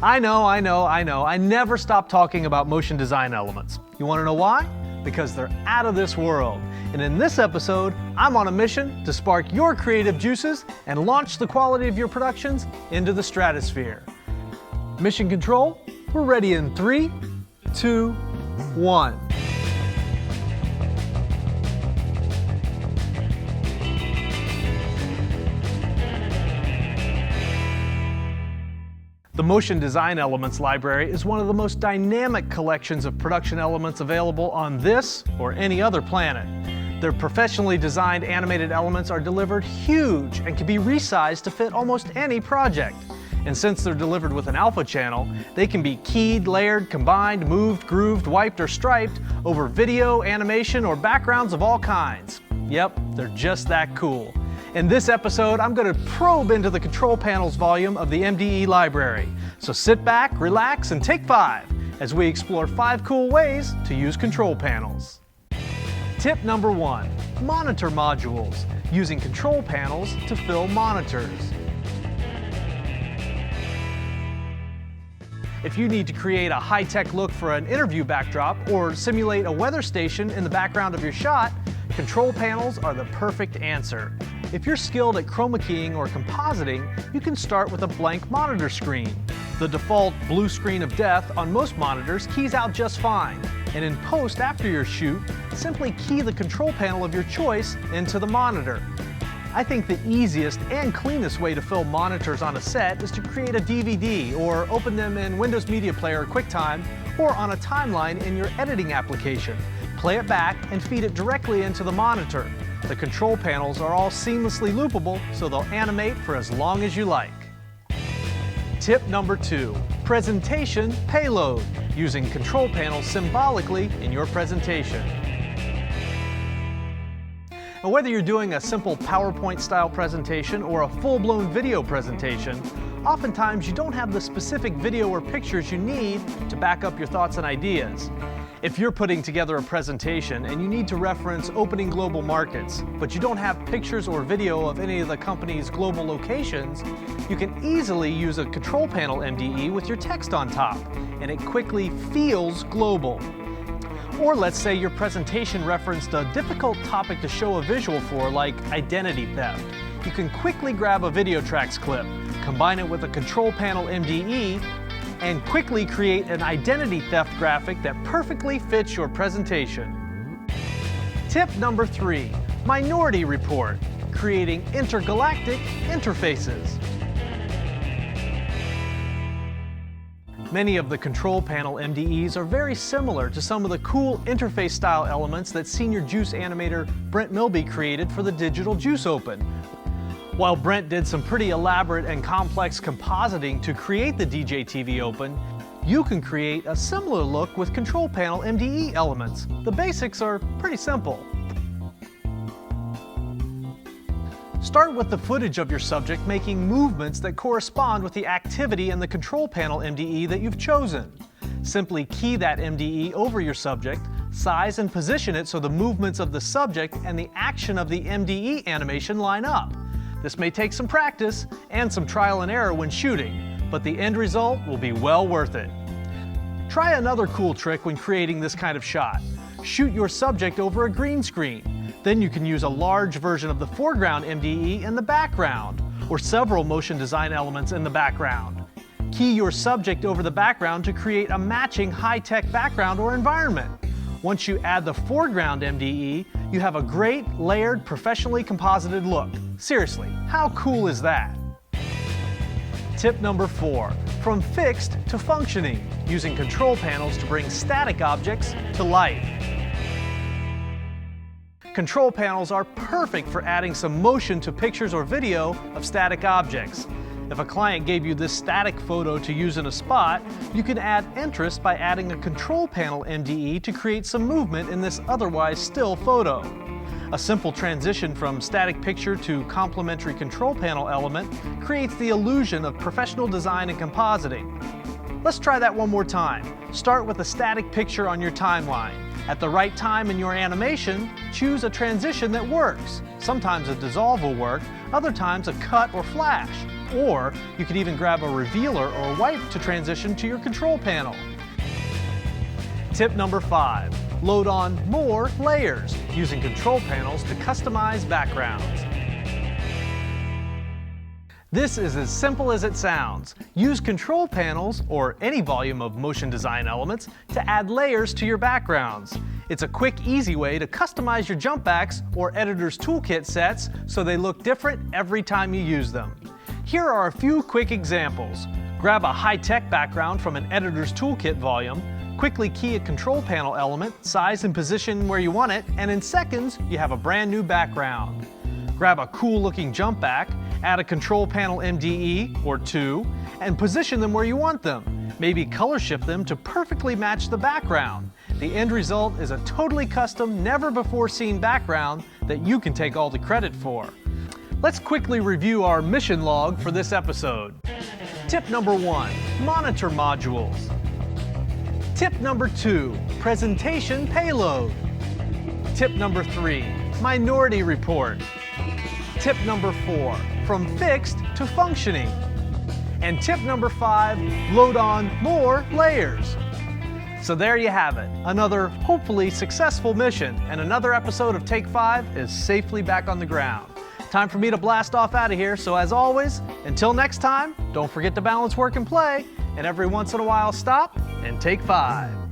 I know. I never stop talking about motion design elements. You want to know why? Because they're out of this world. And in this episode, I'm on a mission to spark your creative juices and launch the quality of your productions into the stratosphere. Mission Control, we're ready in 3, 2, 1. The Motion Design Elements Library is one of the most dynamic collections of production elements available on this or any other planet. Their professionally designed animated elements are delivered huge and can be resized to fit almost any project. And since they're delivered with an alpha channel, they can be keyed, layered, combined, moved, grooved, wiped, or striped over video, animation, or backgrounds of all kinds. Yep, they're just that cool. In this episode, I'm going to probe into the control panels volume of the MDE library. So sit back, relax, and take 5 as we explore 5 cool ways to use control panels. Tip number 1, monitor modules, using control panels to fill monitors. If you need to create a high-tech look for an interview backdrop or simulate a weather station in the background of your shot, control panels are the perfect answer. If you're skilled at chroma keying or compositing, you can start with a blank monitor screen. The default blue screen of death on most monitors keys out just fine. And in post after your shoot, simply key the control panel of your choice into the monitor. I think the easiest and cleanest way to fill monitors on a set is to create a DVD or open them in Windows Media Player or QuickTime or on a timeline in your editing application. Play it back and feed it directly into the monitor. The control panels are all seamlessly loopable, so they'll animate for as long as you like. Tip number 2, presentation payload, using control panels symbolically in your presentation. Now, whether you're doing a simple PowerPoint style presentation or a full-blown video presentation, oftentimes you don't have the specific video or pictures you need to back up your thoughts and ideas. If you're putting together a presentation and you need to reference opening global markets, but you don't have pictures or video of any of the company's global locations, you can easily use a control panel MDE with your text on top, and it quickly feels global. Or let's say your presentation referenced a difficult topic to show a visual for, like identity theft. You can quickly grab a video tracks clip, combine it with a control panel MDE, and quickly create an identity theft graphic that perfectly fits your presentation. Tip number 3, Minority Report, creating intergalactic interfaces. Many of the control panel MDEs are very similar to some of the cool interface style elements that senior juice animator Brent Milby created for the Digital Juice Open. While Brent did some pretty elaborate and complex compositing to create the DJTV Open, you can create a similar look with control panel MDE elements. The basics are pretty simple. Start with the footage of your subject making movements that correspond with the activity in the control panel MDE that you've chosen. Simply key that MDE over your subject, size and position it so the movements of the subject and the action of the MDE animation line up. This may take some practice and some trial and error when shooting, but the end result will be well worth it. Try another cool trick when creating this kind of shot. Shoot your subject over a green screen. Then you can use a large version of the foreground MDE in the background, or several motion design elements in the background. Key your subject over the background to create a matching high-tech background or environment. Once you add the foreground MDE, you have a great, layered, professionally composited look. Seriously, how cool is that? Tip number 4, from fixed to functioning, using control panels to bring static objects to life. Control panels are perfect for adding some motion to pictures or video of static objects. If a client gave you this static photo to use in a spot, you can add interest by adding a control panel MDE to create some movement in this otherwise still photo. A simple transition from static picture to complementary control panel element creates the illusion of professional design and compositing. Let's try that one more time. Start with a static picture on your timeline. At the right time in your animation, choose a transition that works. Sometimes a dissolve will work, other times a cut or flash. or you could even grab a revealer or wipe to transition to your control panel. Tip number 5, load on more layers using control panels to customize backgrounds. This is as simple as it sounds. Use control panels, or any volume of motion design elements, to add layers to your backgrounds. It's a quick, easy way to customize your jump backs or editor's toolkit sets so they look different every time you use them. Here are a few quick examples. Grab a high-tech background from an editor's toolkit volume, quickly key a control panel element, size and position where you want it, and in seconds, you have a brand new background. Grab a cool-looking jump back, add a control panel MDE or two, and position them where you want them. Maybe color shift them to perfectly match the background. The end result is a totally custom, never-before-seen background that you can take all the credit for. Let's quickly review our mission log for this episode. Tip number 1, monitor modules. Tip number 2, presentation payload. Tip number 3, minority report. Tip number 4, from fixed to functioning. And tip number 5, load on more layers. So there you have it, another hopefully successful mission, and another episode of Take 5 is safely back on the ground. Time for me to blast off out of here, so as always, until next time, don't forget to balance work and play, and every once in a while stop and take 5.